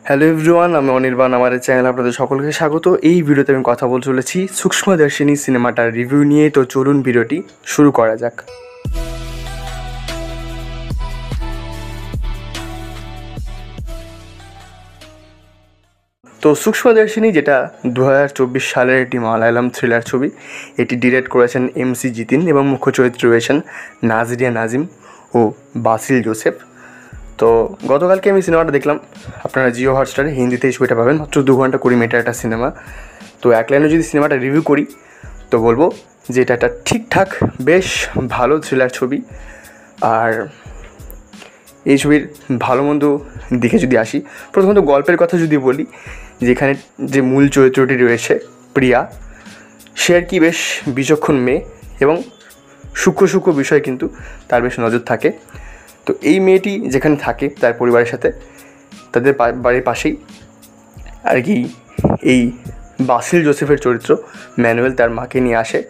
Hello everyone, আমি অনির্বাণ। আমার চ্যানেলে আপনাদের সকলকে স্বাগত। এই ভিডিওতে আমি কথা বলতে চলেছি সূক্ষ্মদর্শিনী সিনেমাটার রিভিউ নিয়ে। তো চলুন ভিডিওটি শুরু করা যাক। তো সূক্ষ্মদর্শিনী, যেটা 2024 সালের একটি মালায়ালাম থ্রিলার ছবি, এটি ডিরেক্ট করেছেন MC জিতিন এবং মুখ্য চরিত্রে রয়েছেন নাজরিয়া নাজিম ও বাসিল জোসেফ। তো গতকালকে আমি সিনেমাটা দেখলাম। আপনারা জিও হটস্টারে হিন্দিতে এই ছবিটা পাবেন। মাত্র 2 ঘন্টা 20 মিনিটের একটা সিনেমা। তো এক লাইনে যদি সিনেমাটা রিভিউ করি তো বলবো যে এটা একটা ঠিকঠাক বেশ ভালো থ্রিলার ছবি। আর এই ছবির ভালো মন্দ দিকে যদি আসি, প্রথমত গল্পের কথা যদি বলি, যেখানে যে মূল চরিত্রটি রয়েছে প্রিয়া, সে আর কি বেশ বিচক্ষণ মেয়ে এবং সূক্ষ্ম বিষয় কিন্তু তার বেশ নজর থাকে। তো এই মেয়েটি যেখানে থাকে তার পরিবারের সাথে, তাদের বাড়ির পাশেই আর কি এই বাসিল জোসেফের চরিত্র ম্যানুয়েল তার মাকে নিয়ে আসে।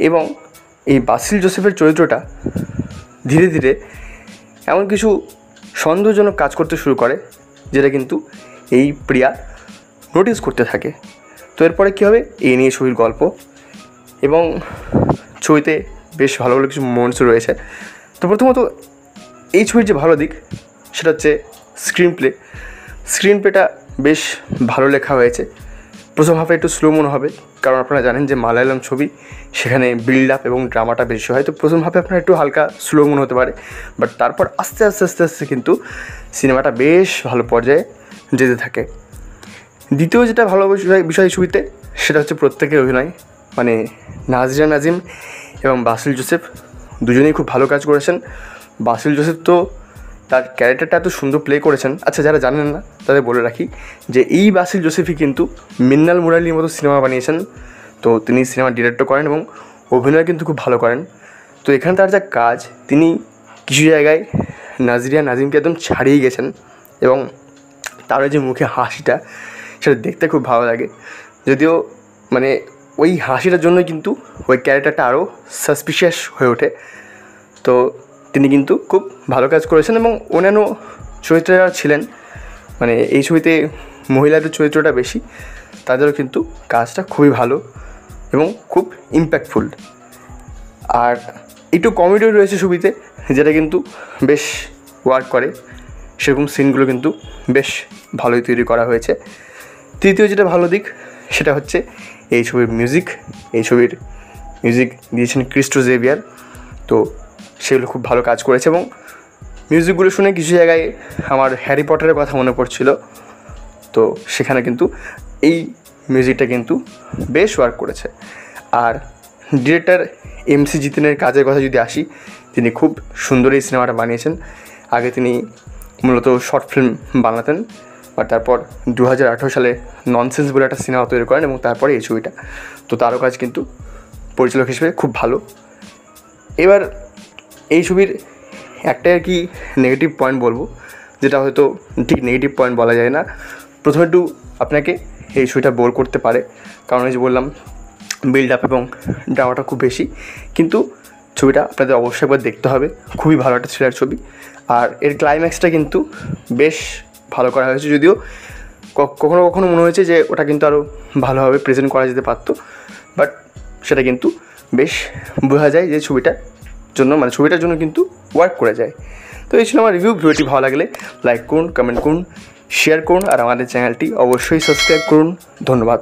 এবং এই বাসিল জোসেফের চরিত্রটা ধীরে ধীরে এমন কিছু সন্দেহজনক কাজ করতে শুরু করে, যেটা কিন্তু এই প্রিয়া নোটিস করতে থাকে। তো এরপরে কী হবে, এই নিয়ে ছবির গল্প। এবং ছবিতে বেশ ভালো ভালো কিছু মোমেন্টস রয়েছে। তো প্রথমত এই ছবির যে ভালো দিক সেটা হচ্ছে স্ক্রিন প্লেটা বেশ ভালো লেখা হয়েছে। প্রথম হাফে একটু স্লো মনে হবে, কারণ আপনারা জানেন যে মালায়ালাম ছবি, সেখানে বিল্ড আপ এবং ড্রামাটা বেশি হয়। তো প্রথম হাফে আপনার একটু হালকা স্লো মনে হতে পারে, বাট তারপর আস্তে আস্তে কিন্তু সিনেমাটা বেশ ভালো পর্যায়ে যেতে থাকে। দ্বিতীয় যেটা ভালো বিষয় ছবিতে, সেটা হচ্ছে প্রত্যেকের অভিনয়। মানে নাজরিয়া নাজিম এবং বাসিল জোসেফ দুজনেই খুব ভালো কাজ করেছেন। বাসিল জোসেফ তো তার ক্যারেক্টারটা এত সুন্দর প্লে করেছেন। আচ্ছা, যারা জানেন না তাদের বলে রাখি যে এই বাসিল জোসেফই কিন্তু মিন্নাল মুরালির মতো সিনেমা বানিয়েছেন। তো তিনি সিনেমা ডিরেক্টও করেন এবং অভিনয় কিন্তু খুব ভালো করেন। তো এখানে তার যা কাজ, তিনি কিছু জায়গায় নাজরিয়া নাজিমকে একদম ছাড়িয়ে গেছেন। এবং তার যে মুখে হাসিটা, সেটা দেখতে খুব ভালো লাগে। যদিও মানে ওই হাসিটার জন্যই কিন্তু ওই ক্যারেক্টারটা আরও সাসপিশিয়াস হয়ে ওঠে। তো তিনি কিন্তু খুব ভালো কাজ করেছেন। এবং অন্যান্য চরিত্ররা ছিলেন, মানে এই ছবিতে মহিলাদের চরিত্রটা বেশি, তাদেরও কিন্তু কাজটা খুবই ভালো এবং খুব ইম্প্যাক্টফুল। আর একটু কমেডিও রয়েছে ছবিতে, যেটা কিন্তু বেশ ওয়ার্ক করে। সেরকম সিনগুলো কিন্তু বেশ ভালোই তৈরি করা হয়েছে। তৃতীয় যেটা ভালো দিক, সেটা হচ্ছে এই ছবির মিউজিক। এই ছবির মিউজিক দিয়েছেন ক্রিস্টো জেভিয়ার। তো সেগুলো খুব ভালো কাজ করেছে। এবং মিউজিকগুলো শুনে কিছু জায়গায় আমার হ্যারি পটারের কথা মনে পড়ছিল। তো সেখানে কিন্তু এই মিউজিকটা কিন্তু বেশ ওয়ার্ক করেছে। আর ডিরেক্টর MC জিতিনের কাজের কথা যদি আসি, তিনি খুব সুন্দর এই সিনেমাটা বানিয়েছেন। আগে তিনি মূলত শর্ট ফিল্ম বানাতেন, আর তারপর 2018 সালে ননসেন্স বলে একটা সিনেমা তৈরি করেন এবং তারপরে এই ছবিটা। তো তারও কাজ কিন্তু পরিচালক হিসেবে খুব ভালো। এবার এই ছবির একটাই আর কি নেগেটিভ পয়েন্ট বলবো, যেটা হয়তো ঠিক নেগেটিভ পয়েন্ট বলা যায় না। প্রথমে একটু আপনাকে এই ছবিটা বোর করতে পারে, কারণ এই যে বললাম বিল্ড আপ এবং ড্রামাটা খুব বেশি। কিন্তু ছবিটা আপনাদের অবশ্যই একবার দেখতে হবে। খুবই ভালো একটা থ্রিলার ছবি। আর এর ক্লাইম্যাক্সটা কিন্তু বেশ ভালো করা হয়েছে, যদিও কখনো মনে হয়েছে যে ওটা কিন্তু আরও ভালোভাবে প্রেজেন্ট করা যেতে পারতো, বাট সেটা কিন্তু বেশ বোঝা যায় যে ছবিটার জন্য কিন্তু ওয়ার্ক করে যায়। তো এই ছিল আমার রিভিউ। ভিডিওটি ভালো লাগলে লাইক করুন, কমেন্ট করুন, শেয়ার করুন, আর আমাদের চ্যানেলটি অবশ্যই সাবস্ক্রাইব করুন। ধন্যবাদ।